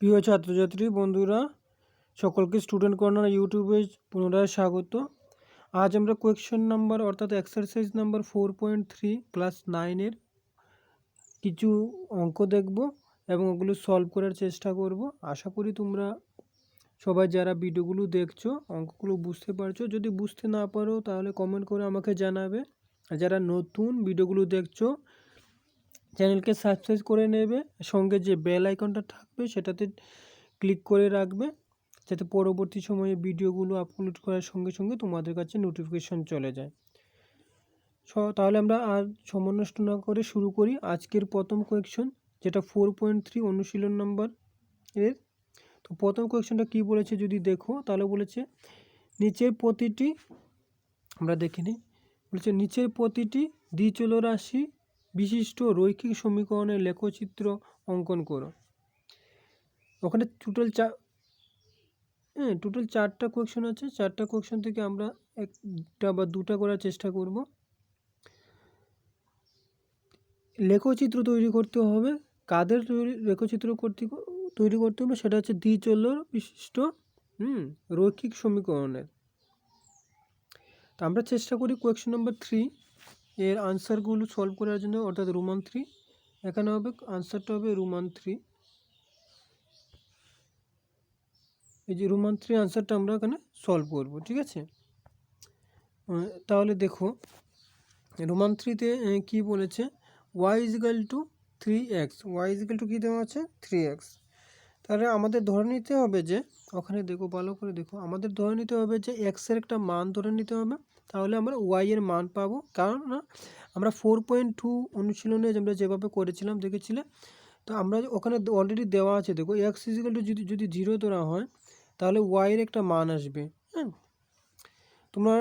প্রিয় ছাত্রছাত্রী বন্ধুরা, সকলকে স্টুডেন্ট কর্নার ইউটিউবে পুনরায় স্বাগত। আজ আমরা কোয়েশ্চেন নাম্বার অর্থাৎ এক্সারসাইজ নাম্বার 4.3 ক্লাস 9-এর কিছু অঙ্ক দেখব এবং ওগুলো সলভ করার চেষ্টা করব। আশা করি তোমরা সবাই যারা ভিডিওগুলো দেখছো অঙ্কগুলো বুঝতে পারছো। যদি বুঝতে না পারো তাহলে কমেন্ট করে আমাকে জানাবে। আর যারা নতুন ভিডিওগুলো দেখছো চ্যানেলকে সাবস্ক্রাইব করে নেবে, সঙ্গে যে বেল আইকনটা থাকবে সেটাতে ক্লিক করে রাখবে, যাতে পরবর্তী সময়ে ভিডিওগুলো আপলোড করার সঙ্গে সঙ্গে তোমাদের কাছে নোটিফিকেশন চলে যায়। তাহলে আমরা আর সময় নষ্ট না করে শুরু করি আজকের প্রথম কোয়েশ্চন, যেটা 4.3 অনুশীলন নাম্বার এর। তো প্রথম কোয়েশ্চনটা কী বলেছে যদি দেখো, তাহলে বলেছে নিচের প্রতিটি, আমরা দেখে নিই, বলেছে নিচের প্রতিটি দ্বিচলরাশি বিশিষ্ট রৈখিক সমীকরণের লেখচিত্র অঙ্কন করো। ওখানে টোটাল চারটা কোয়েশ্চন আছে। চারটা কোয়েশ্চন থেকে আমরা একটা বা দুটা করার চেষ্টা করব। লেখচিত্র তৈরি করতে হবে। কাদের লেখচিত্র তৈরি করতে হবে সেটা হচ্ছে দ্বিচলর বিশিষ্ট রৈখিক সমীকরণের। তো আমরা চেষ্টা করি কোয়েশ্চন নাম্বার 3 এর আনসারগুলো সলভ করার জন্য, অর্থাৎ রোমান 3। এখানে হবে আনসারটা হবে রোমান 3। এই যে রোমান 3 আনসারটা আমরা এখানে সলভ করব, ঠিক আছে। তাহলে দেখো রোমান 3-তে কী বলেছে, y = 3x। y = কী দেওয়া আছে, 3x। তাহলে আমাদের ধরে নিতে হবে যে, ওখানে দেখো ভালো করে দেখো, আমাদের ধরে নিতে হবে যে এক্সের একটা মান ধরে নিতে হবে, তাহলে আমরা ওয়াই এর মান পাবো। কারণ না আমরা 4.2 অনুশীলনে আমরা যেভাবে করেছিলাম দেখেছিলে, তো আমরা ওখানে অলরেডি দেওয়া আছে। দেখো এক্স = যদি 0 ধরা হয় তাহলে ওয়াইয়ের একটা মান আসবে। হ্যাঁ, তোমরা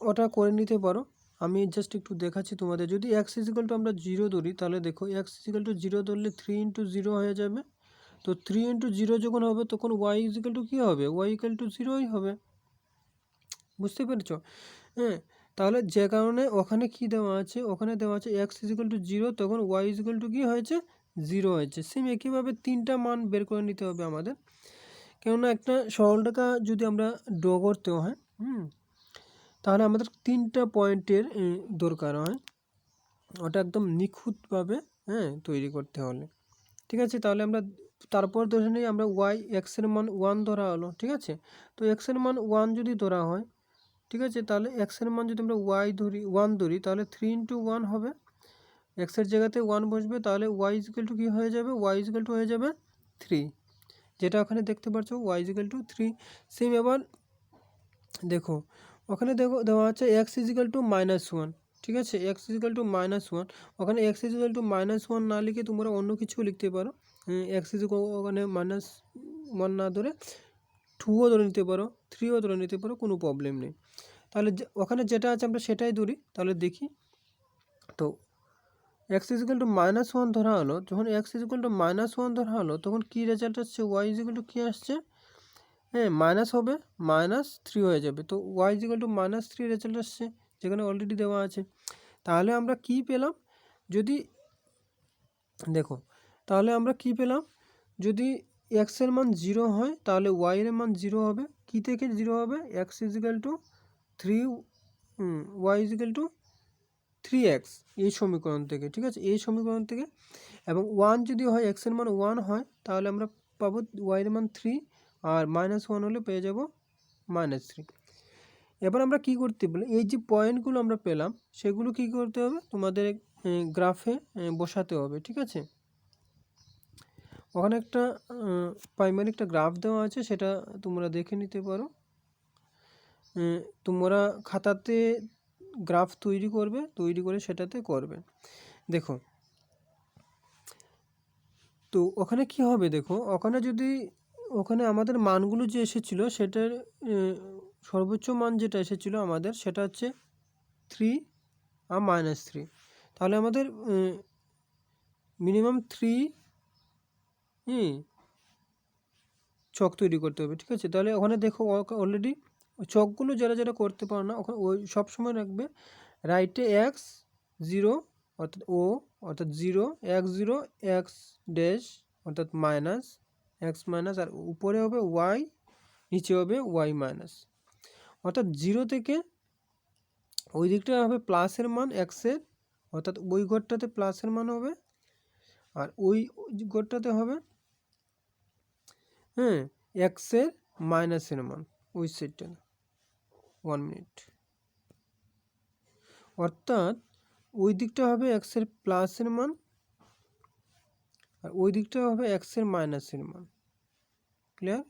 ওটা করে নিতে পারো, আমি জাস্ট একটু দেখাচ্ছি তোমাদের। যদি এক্স = আমরা 0 ধরি তাহলে দেখো এক্স = 0 ধরলে 3 × 0 হয়ে যাবে। তো 3 × 0 যখন হবে তখন y = কী হবে, y = 0ই হবে। বুঝতে পেরেছো? হ্যাঁ, তাহলে যে কারণে ওখানে কি দেওয়া আছে, ওখানে দেওয়া আছে x = 0, তখন y = কী হয়েছে, 0 হয়েছে। সেম একইভাবে তিনটা মান বের করে নিতে হবে আমাদের। কেননা একটা সরলরেখা যদি আমরা ড্র করতে হয় তাহলে আমাদের তিনটা পয়েন্টের দরকার হয়, ওটা একদম নিখুঁতভাবে তৈরি করতে হলে, ঠিক আছে। তাহলে আমরা তারপর ধরে নিই আমরা এক্সের মান 1 ধরা হলো, ঠিক আছে। তো এক্সের মান 1 যদি ধরা হয়, ঠিক আছে, তাহলে এক্সের মান যদি আমরা 1 ধরি তাহলে 3 × 1 হবে। এক্সের জায়গাতে 1 বসবে, তাহলে y = কী হয়ে যাবে, y = হয়ে যাবে 3, যেটা ওখানে দেখতে পাচ্ছ y = 3। সেম এবার দেখো ওখানে দেওয়া আছে x = -1, ঠিক আছে। x = -1, ওখানে x = -1 না লিখে তোমরা অন্য কিছু লিখতে পারো। x ওখানে -1 না ধরে 2ও ধরে নিতে পারো, 3ও ধরে নিতে পারো, কোনো প্রবলেম নেই। তাহলে ওখানে যেটা আছে আমরা সেটাই ধরি। তাহলে দেখি, তো x = -1 ধরা হলো। যখন x = -1 ধরা হলো তখন কী রেজাল্ট আসছে, y = কী আসছে, মাইনাস হবে, -3 হয়ে যাবে। তো y = -3 রেজাল্ট আসছে, যেখানে অলরেডি দেওয়া আছে। তাহলে আমরা কি পেলাম, যদি দেখো তাহলে আমরা কি পেলাম, যদি x এর মান 0 হয় তাহলে y এর মান 0 হবে। কি থেকে 0 হবে, x = 3 y = 3x, এই সমীকরণ থেকে, ঠিক আছে, এই সমীকরণ থেকে। এবং 1 যদি হয়, x এর মান 1 হয় তাহলে আমরা পাবো y এর মান 3, আর -1 হলে পেয়ে যাব -3। এবার আমরা কি করতে বলি, এই যে পয়েন্টগুলো আমরা পেলাম সেগুলো কি করতে হবে, তোমাদের গ্রাফে বসাতে হবে, ঠিক আছে। ওখানে একটা প্রাইমারি একটা গ্রাফ দেওয়া আছে, সেটা তোমরা দেখে নিতে পারো। তোমরা খাতাতে গ্রাফ তৈরি করে সেটাতে করবে। দেখো তো ওখানে কি হবে, দেখো ওখানে আমাদের মানগুলো যে এসেছিল সেটার সর্বোচ্চ মান যেটা এসেছিল আমাদের সেটা হচ্ছে 3 আর -3। তাহলে আমাদের মিনিমাম 3 ছক তৈরি করতে হবে, ঠিক আছে। তাহলে ওখানে দেখো অলরেডি ছকগুলো যারা করতে পারো না, ওখানে ওই সবসময় রাখবে রাইটে x0 অর্থাৎ 0, x0 x ড্যাশ অর্থাৎ এক্স মাইনাস, আর উপরে হবে ওয়াই, নিচে হবে ওয়াই মাইনাস। অর্থাৎ 0 থেকে ওই দিকটা হবে প্লাসের মান এক্সের, অর্থাৎ ওই ঘরটাতে প্লাসের মান হবে, আর ওই ঘরটাতে হবে এক্সের মাইনাসের মান, ওই সেটটা। 1 মিনিট। অর্থাৎ ওই দিকটা হবে এক্সের প্লাসের মান, আর ওই দিকটা হবে এক্সের মাইনাসের মান। ক্লিয়ার?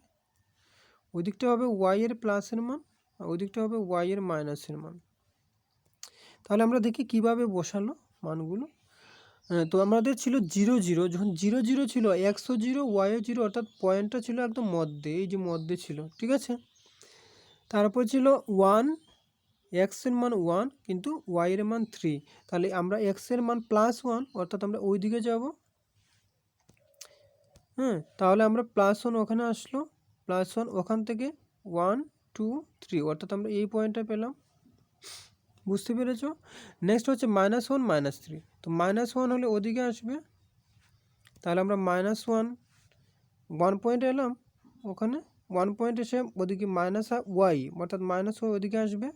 ওই দিকটা হবে ওয়াই এর প্লাসের মান, আর ওই দিকটা হবে ওয়াই এর মাইনাসের মান। তাহলে আমরা দেখি কিভাবে বসালো মানগুলো। তো আমাদের ছিল 0 0, যখন 0 0 ছিল, এক্সও 0 ওয়াইও 0, অর্থাৎ পয়েন্টটা ছিল একদম মধ্যে, এই যে মধ্যে ছিল, ঠিক আছে। তারপর ছিল 1, এক্সের মান 1 কিন্তু ওয়াইয়ের মান 3, তাহলে আমরা এক্সের মান +1, অর্থাৎ আমরা ওই দিকে যাব। তাহলে আমরা +1 ওখানে আসলো, +1 ওখান থেকে 1 2 3, অর্থাৎ আমরা এই পয়েন্টটা পেলাম। বুঝতে পেরেছো? নেক্সট হচ্ছে -1 -3, তো -1 হলে ওদিকে আসবে, তাহলে আমরা -1 পয়েন্ট এলাম, ওখানে 1 পয়েন্ট এসে ওদিকে ওয়াই, অর্থাৎ -y ওদিকে আসবে,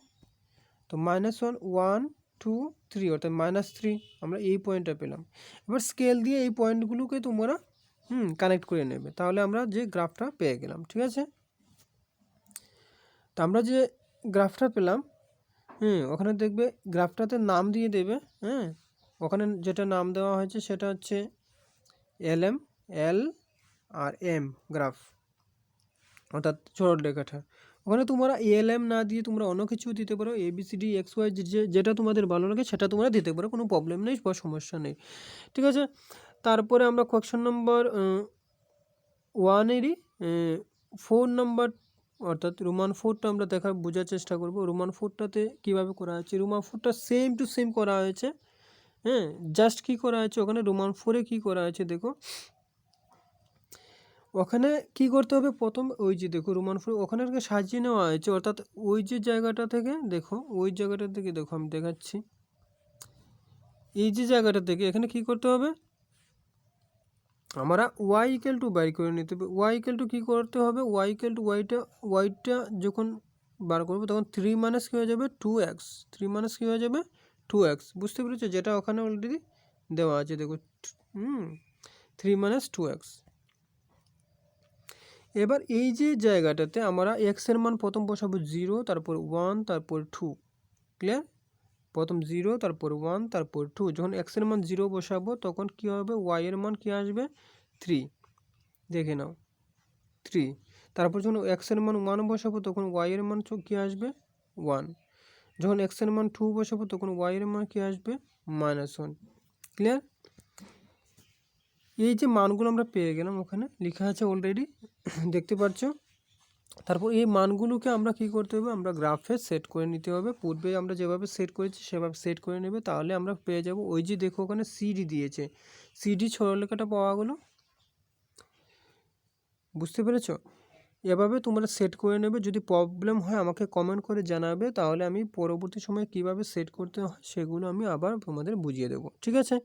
তো -1 1 2 3, অর্থাৎ -3, আমরা এই পয়েন্টটা পেলাম। এবার স্কেল দিয়ে এই পয়েন্টগুলোকে তোমরা কানেক্ট করে নেবে, তাহলে আমরা যে গ্রাফটা পেয়ে গেলাম, ঠিক আছে। তো আমরা যে গ্রাফটা পেলাম, ওখানে দেখবে গ্রাফটাতে নাম দিয়ে দেবে। ওখানে যেটা নাম দেওয়া হয়েছে সেটা হচ্ছে LM, L আর M গ্রাফ, অর্থাৎ সরলরেখাটা। ওখানে তোমরা LM না দিয়ে তোমরা অন্য কিছু দিতে পারো, ABCD XY, যেটা তোমাদের ভালো লাগে সেটা তোমরা দিতে পারো, কোনো প্রবলেম নেই বা সমস্যা নেই, ঠিক আছে। তারপরে আমরা কোয়েশ্চন নম্বর 1-এরই 4 নম্বর, অর্থাৎ রোমান 4টা আমরা বোঝার চেষ্টা করব। রোমান 4টাতে কীভাবে করা হয়েছে, রোমান 4টা সেম টু সেম করা হয়েছে। জাস্ট কি করা হয়েছে ওখানে রোমান 4-এ কী করা হয়েছে দেখো। ওখানে কি করতে হবে, প্রথম ওই যে দেখো রোমান 4 ওখানে সাজিয়ে নেওয়া হয়েছে, অর্থাৎ ওই যে জায়গাটা থেকে দেখো, ওই জায়গাটা থেকে দেখো, আমি দেখাচ্ছি, এই যে জায়গাটা থেকে এখানে কি করতে হবে, আমরা y = বাইর করে নিতে হবে। y = কী করতে হবে, y = ওয়াইটা যখন বার করবো তখন 3 - কী হয়ে যাবে 2x, 3 - কী হয়ে যাবে 2x। বুঝতে পেরেছো? যেটা ওখানে অলরেডি দেওয়া আছে দেখো, 3 - 2x। এবার এই যে জায়গাটাতে আমরা x এর মান প্রথম বসাবো 0, তারপর 1, তারপর 2। ক্লিয়ার? প্রথম 0, তারপর 1, তারপর 2। যখন x এর মান 0 বসাবো তখন কি হবে, y এর মান কি আসবে 3, দেখে নাও 3। তারপর যখন x এর মান 1 বসাবো তখন y এর মান কি আসবে 1। যখন x এর মান 2 বসাবো তখন y এর মান কি আসবে -1। ক্লিয়ার? এই যে মানগুলো আমরা পেয়ে গেলাম, ওখানে লেখা আছে অলরেডি, দেখতে পাচ্ছ। তারপর এই মানগুলোকে আমরা কি করতে হবে, আমরা গ্রাফে সেট করে নিতে হবে। পূর্বে আমরা যেভাবে সেট করেছি সেভাবে সেট করে নেবে, তাহলে আমরা পেয়ে যাব। ওই যে দেখো ওখানে সিডি দিয়েছে, সিডি সরলরেখাটা পাওয়া গেল। বুঝতে পেরেছো? এভাবে তোমরা সেট করে নেবে। যদি প্রবলেম হয় আমাকে কমেন্ট করে জানাবে, তাহলে আমি পরবর্তী সময় কিভাবে সেট করতে হয় সেগুলো আমি আবার তোমাদের বুঝিয়ে দেবো, ঠিক আছে।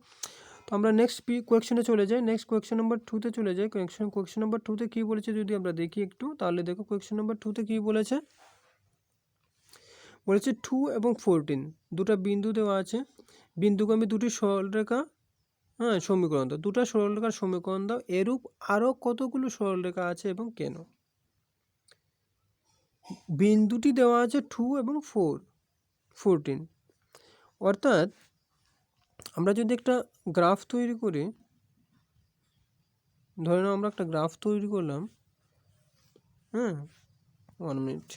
তো আমরা নেক্সট কোয়েশ্চনে চলে যাই, নেক্সট কোয়েশ্চন নাম্বার 2-তে চলে যাই। কোয়েশ্চন নাম্বার 2-তে কী বলেছে যদি আমরা দেখি একটু, তাহলে দেখো কোয়েশ্চন নাম্বার 2-তে কী বলেছে। 2 এবং 14 দুটো বিন্দু দেওয়া আছে। বিন্দুগামী দুটি সরলরেখা সমীকরণ দাও, দুটো সরলরেখার সমীকরণ দাও। এরূপ আরও কতগুলো সরলরেখা আছে এবং কেন? বিন্দুটি দেওয়া আছে 2 এবং 14। অর্থাৎ আমরা যদি একটা গ্রাফ তৈরি করি, ধরে নাও আমরা একটা গ্রাফ তৈরি করলাম। 1 মিনিট,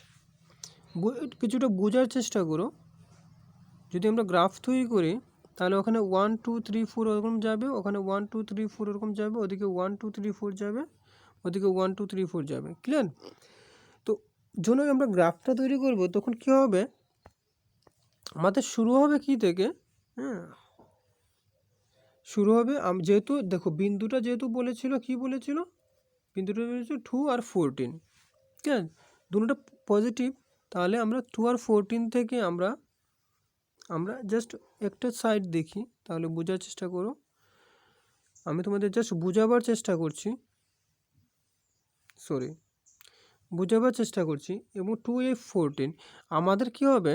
কিছুটা বোঝার চেষ্টা করো। যদি আমরা গ্রাফ তৈরি করি তাহলে ওখানে 1 2 3 4 ওরকম যাবে, ওখানে 1 2 3 4 ওরকম যাবে, ওদিকে 1 2 3 4 যাবে, ওদিকে 1 2 3 4 যাবে। ক্লিয়ার? তো যখন আমরা গ্রাফটা তৈরি করব তখন কী হবে, আমাদের শুরু হবে কি থেকে, শুরু হবে যেহেতু দেখো বিন্দুটা যেহেতু বলেছিল, কি বলেছিল, বিন্দুটা বলেছিল 2 আর 14। ঠিক আছে, দুটোটা পজিটিভ। তাহলে আমরা 2 আর 14 থেকে আমরা জাস্ট একটা সাইড দেখি, তাহলে বোঝার চেষ্টা করো। আমি তোমাদের জাস্ট বোঝাবার চেষ্টা করছি। সরি বোঝাবার চেষ্টা করছি, এবং 2f14 আমাদের কি হবে,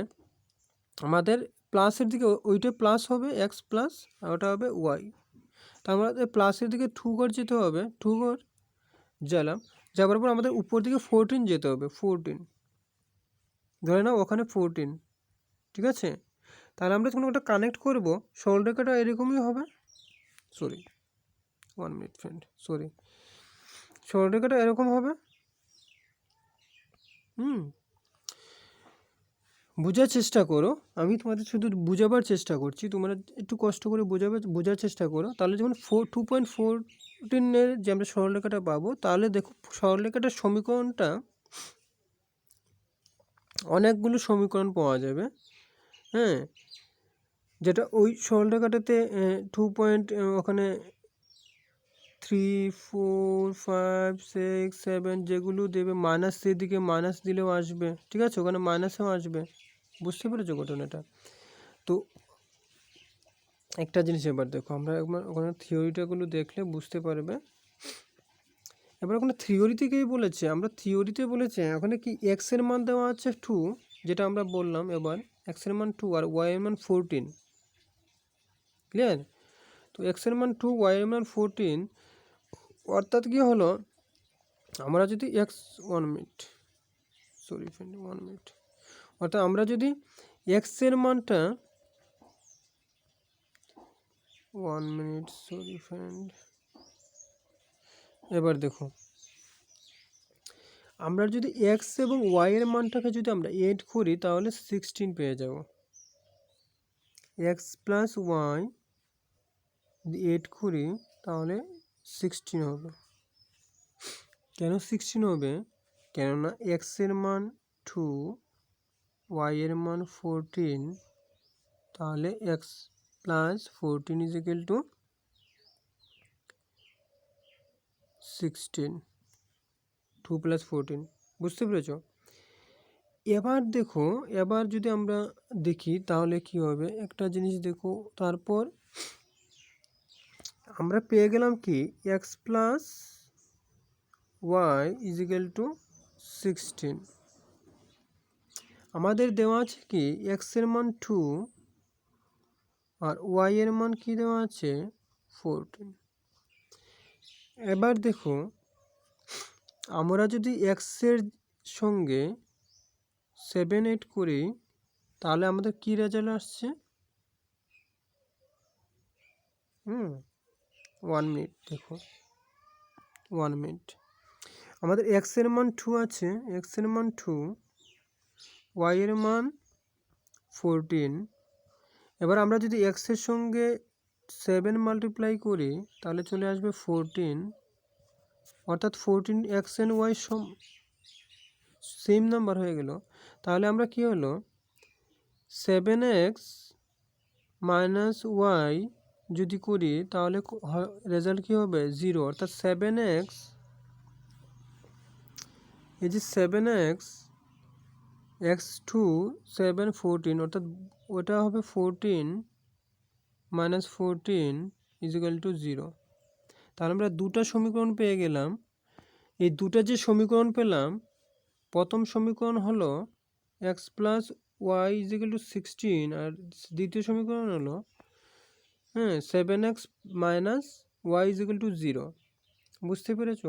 আমাদের প্লাসের দিকে ওইটা প্লাস হবে এক্স প্লাস, আর ওটা হবে ওয়াই। তা আমাদের প্লাসের দিকে 2 ঘর যেতে হবে, 2 ঘর গেলাম, যাবার পর আমাদের উপর দিকে 14 যেতে হবে, 14 ধরে নাও ওখানে 14, ঠিক আছে। তাহলে আমরা যখন ওটা কানেক্ট করব সরলরেখাটা এরকমই হবে, সরি 1 মিনিট ফ্রেন্ড, সরি সরলরেখাটা এরকম হবে। বোঝার চেষ্টা করো, আমি তোমাদের শুধু বোঝাবার চেষ্টা করছি, তোমরা একটু কষ্ট করে বোঝার চেষ্টা করো। তাহলে যেমন 2.14 যে আমরা সরলরেখাটা পাবো, তাহলে দেখো সরলরেখাটার সমীকরণটা অনেকগুলো সমীকরণ পাওয়া যাবে, হ্যাঁ, যেটা ওই সরলরেখাটাতে ওখানে 3, 4, 5, 6, 7 যেগুলো দেবে, মাইনাস দিকে মাইনাস দিলেও আসবে, ঠিক আছে, ওখানে মাইনাসও আসবে, বুঝতে পেরেছো ঘটনাটা। তো একটা জিনিস এবার দেখো, আমরা একবার ওখানে থিওরিটাগুলো দেখলে বুঝতে পারবে। এবার ওখানে থিওরি থেকেই বলেছে, আমরা থিওরিতে বলেছে ওখানে কি এক্স এর মান দেওয়া আছে 2, যেটা আমরা বললাম, এবার এক্স এর মান 2 আর ওয়াই এর মান 14, ক্লিয়ার। তো এক্স এর মান 2, ওয়াই এর মান 14, অর্থাৎ কি হলো, আমরা যদি x 1 minute, sorry friend 1 minute, অর্থাৎ আমরা যদি এক্স এর মানটা 1 মিনিট, সরি ফ্রেন্ড, এবার দেখো আমরা যদি এক্স এবং ওয়াই এর মানটাকে যদি আমরা 8 করি তাহলে 16 পেয়ে যাব। এক্স প্লাস ওয়াই যদি 8 করি তাহলে 16 হবে। কেন 16 হবে? কেননা এক্স এর মান 2, ওয়াই এর মান 14, তাহলে x plus 14 is equal to 16, 2 plus 14, বুঝতে পেরেছ? এবার দেখো, এবার যদি আমরা দেখি তাহলে কি হবে, একটা জিনিস দেখো, তারপর আমরা পেয়ে গেলাম কি x plus y is equal to 16, আমাদের দেওয়া আছে কি এক্স এর মান 2 আর ওয়াই এর মান কি দেওয়া আছে 14। এবার দেখো আমরা যদি এক্স এর সঙ্গে 7, 8 করি তাহলে আমাদের কি রেজাল্ট আসছে, 1 মিনিট দেখো, 1 মিনিট, আমাদের এক্স এর মান 2 আছে, এক্স এর মান 2, ওয়াই এর মান 14। এবার আমরা যদি এক্স এর সঙ্গে 7 মাল্টিপ্লাই করি তাহলে চলে আসবে 14, অর্থাৎ 14 x and y same number হয়ে গেল। তাহলে আমরা কি হলো 7x মাইনাস ওয়াই যদি করি তাহলে রেজাল্ট কি হবে 0, অর্থাৎ 7x, এই যে 7x x2 7 14, অর্থাৎ ওটা হবে 14 মাইনাস 14 ইজ ইকুয়াল টু 0। তাহলে আমরা দুটা সমীকরণ পেয়ে গেলাম। এই দুটা যে সমীকরণ পেলাম, প্রথম সমীকরণ হলো x plus y is equal to 16, আর দ্বিতীয় সমীকরণ হলো 7x minus y is equal to 0, বুঝতে পেরেছ?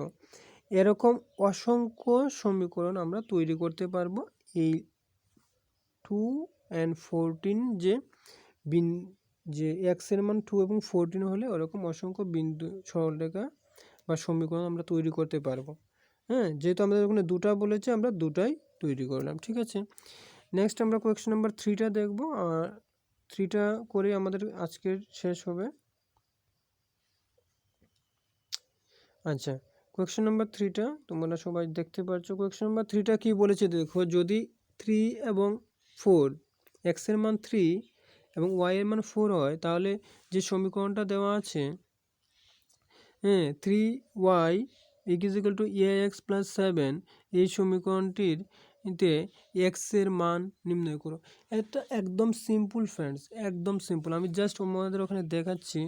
এরকম অসংখ্য সমীকরণ আমরা তৈরি করতে পারবো এই 2 and 14 যে এক্স এর মান 2 এবং 14 হলে ওরকম অসংখ্য বিন্দু সরলরেখা বা সমীকরণ আমরা তৈরি করতে পারবো। যেহেতু আমাদের ওখানে দুটা বলেছে আমরা দুটাই তৈরি করলাম, ঠিক আছে। নেক্সট আমরা কোয়েশ্চন নাম্বার 3টা দেখবো, আর 3টা করে আমাদের আজকের শেষ হবে। আচ্ছা, কোয়েশ্চন নাম্বার 3টা তোমরা সবাই দেখতে পাচ্ছ। কোয়েশ্চন নাম্বার 3টা কি বলেছে দেখো, যদি 3 এবং 4, এক্স এর মান 3 এবং ওয়াই এর মান 4 হয় তাহলে যে সমীকরণটা দেওয়া আছে 3y is equal two ax plus 7, এই সমীকরণটির এক্স এর মান নির্ণয় করো। এটা একদম সিম্পল ফ্রেন্ডস, একদম সিম্পল। আমি জাস্ট তোমাদের ওখানে দেখাচ্ছি,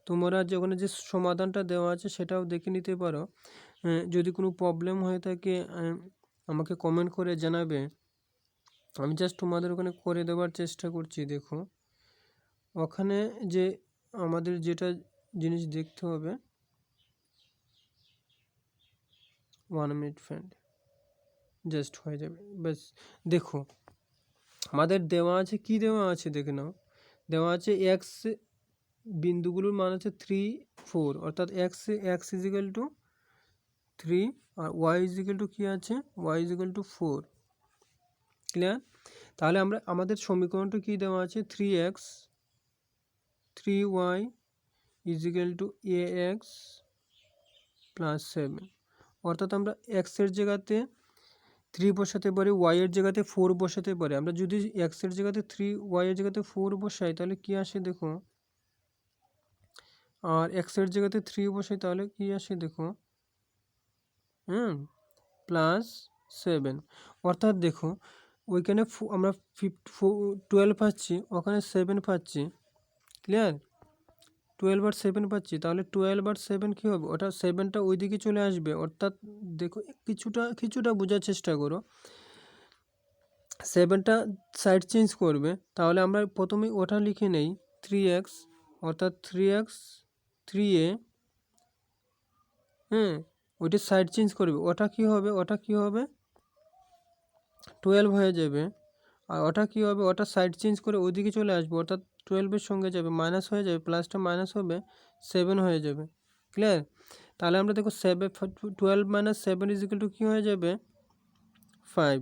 তোমরা যে ওখানে যে সমাধানটা দেওয়া আছে সেটাও দেখে নিতে পারো। যদি কোনো প্রবলেম হয়ে থাকে আমাকে কমেন্ট করে জানাবে। আমি জাস্ট তোমাদের ওখানে করে দেওয়ার চেষ্টা করছি। দেখো ওখানে যে আমাদের যেটা জিনিস দেখতে হবে, 1 মিনিট ফ্রেন্ড, জাস্ট হয়ে যাবে ব্যাস। দেখো আমাদের দেওয়া আছে, কি দেওয়া আছে দেখে নাও। দেওয়া আছে এক্স বিন্দুগুলোর মান হচ্ছে 3, 4, অর্থাৎ এক্স ইজিক্যাল টু 3 আর ওয়াই ইজিক্যাল টু কী আছে, ওয়াই ইজিক্যাল টু 4। ক্লিয়ার? তাহলে আমাদের সমীকরণটা কী দেওয়া আছে, 3x 3y is equal two ax plus 7। অর্থাৎ আমরা এক্সের জায়গাতে 3 বসাতে পারি, ওয়াইয়ের জায়গাতে 4 বসাতে পারি। আমরা যদি এক্সের জায়গাতে 3, ওয়াইয়ের জায়গাতে 4 বসাই তাহলে কী আসে দেখো, আর এক্সের জায়গাতে 3 বসাই তাহলে কী আসে দেখো, প্লাস 7। অর্থাৎ দেখো ওইখানে আমরা 12 পাচ্ছি, ওখানে 7 পাচ্ছি। ক্লিয়ার? 12 আর 7 পাচ্ছি, তাহলে 12 আর 7 কী হবে, ওটা 7টা ওই দিকে চলে আসবে। অর্থাৎ দেখো কিছুটা বোঝার চেষ্টা করো, 7টা সাইড চেঞ্জ করবে। তাহলে আমরা প্রথমেই ওটা লিখে নেই 3x, অর্থাৎ 3x 3a, ওইটা সাইড চেঞ্জ করবে। ওটা কি হবে, ওটা কি হবে 12 হয়ে যাবে। আর ওটা কি হবে, ওটা সাইড চেঞ্জ করে ওইদিকে চলে আসবে, অর্থাৎ 12-এর সঙ্গে যাবে, মাইনাস হয়ে যাবে, প্লাসটা মাইনাস হবে, 7 হয়ে যাবে। ক্লিয়ার? তাহলে আমরা দেখো 12 মাইনাস 7 ইজিক্যাল টু কী হয়ে যাবে, 5।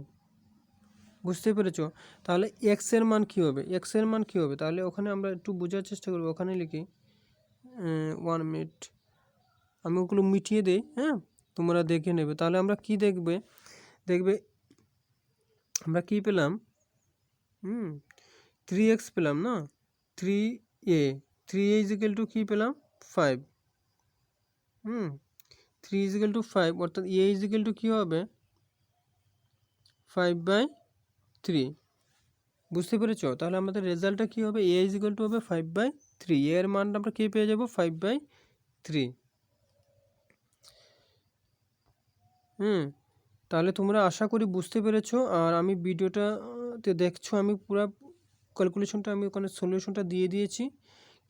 বুঝতে পেরেছো? তাহলে এক্সের মান কী হবে, এক্সের মান কী হবে, তাহলে ওখানে আমরা একটু বোঝার চেষ্টা করবো। ওখানে লিখি 1 মিনিট, আমি ওগুলো মিটিয়ে দিই, তোমরা দেখে নেবে। তাহলে আমরা কি দেখবে আমরা কি পেলাম, 3x পেলাম না, 3a ইজিক্যাল টু কী পেলাম, 5। 3 ইজিক্যাল টু 5, অর্থাৎ a ইজিক্যাল টু কী হবে, 5/3। বুঝতে পেরেছো? তাহলে আমাদের রেজাল্টটা কী হবে, a ইজিক্যাল টু হবে 5/3। এর মানটা আমরা কী পেয়ে যাবো, 5/3। তাহলে তোমরা আশা করি বুঝতে পেরেছো। আর আমি ভিডিওটাতে দেখছো, আমি পুরো ক্যালকুলেশনটা আমি ওখানে সলিউশনটা দিয়ে দিয়েছি।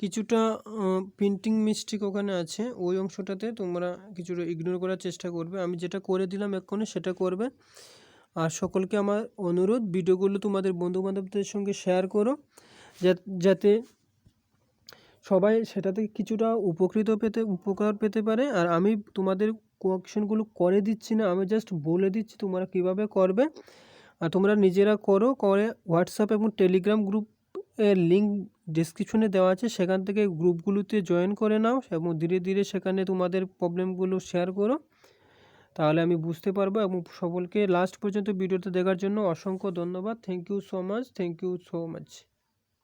কিছুটা প্রিন্টিং মিস্টেক ওখানে আছে, ওই অংশটাতে তোমরা কিছুটা ইগনোর করার চেষ্টা করবে। আমি যেটা করে দিলাম এক্ষুনি সেটা করবে। আর সকলকে আমার অনুরোধ, ভিডিওগুলো তোমাদের বন্ধুবান্ধবদের সঙ্গে শেয়ার করো, যাতে সবাই সেটাতে কিছুটা উপকার পেতে পারে। আর আমি তোমাদের কোয়েকশনগুলো করে দিচ্ছি না, আমি জাস্ট বলে দিচ্ছি তোমরা কিভাবে করবে। আর তোমরা নিজেরা করে হোয়াটসঅ্যাপ এবং টেলিগ্রাম গ্রুপের লিঙ্ক ডিসক্রিপশনে দেওয়া আছে, সেখান থেকে গ্রুপগুলোতে জয়েন করে নাও এবং ধীরে ধীরে সেখানে তোমাদের প্রবলেমগুলো শেয়ার করো। তাহলে আমি বুঝতে পারবো। এবং সকলকে লাস্ট পর্যন্ত ভিডিওটা দেখার জন্য অসংখ্য ধন্যবাদ। Thank you so much.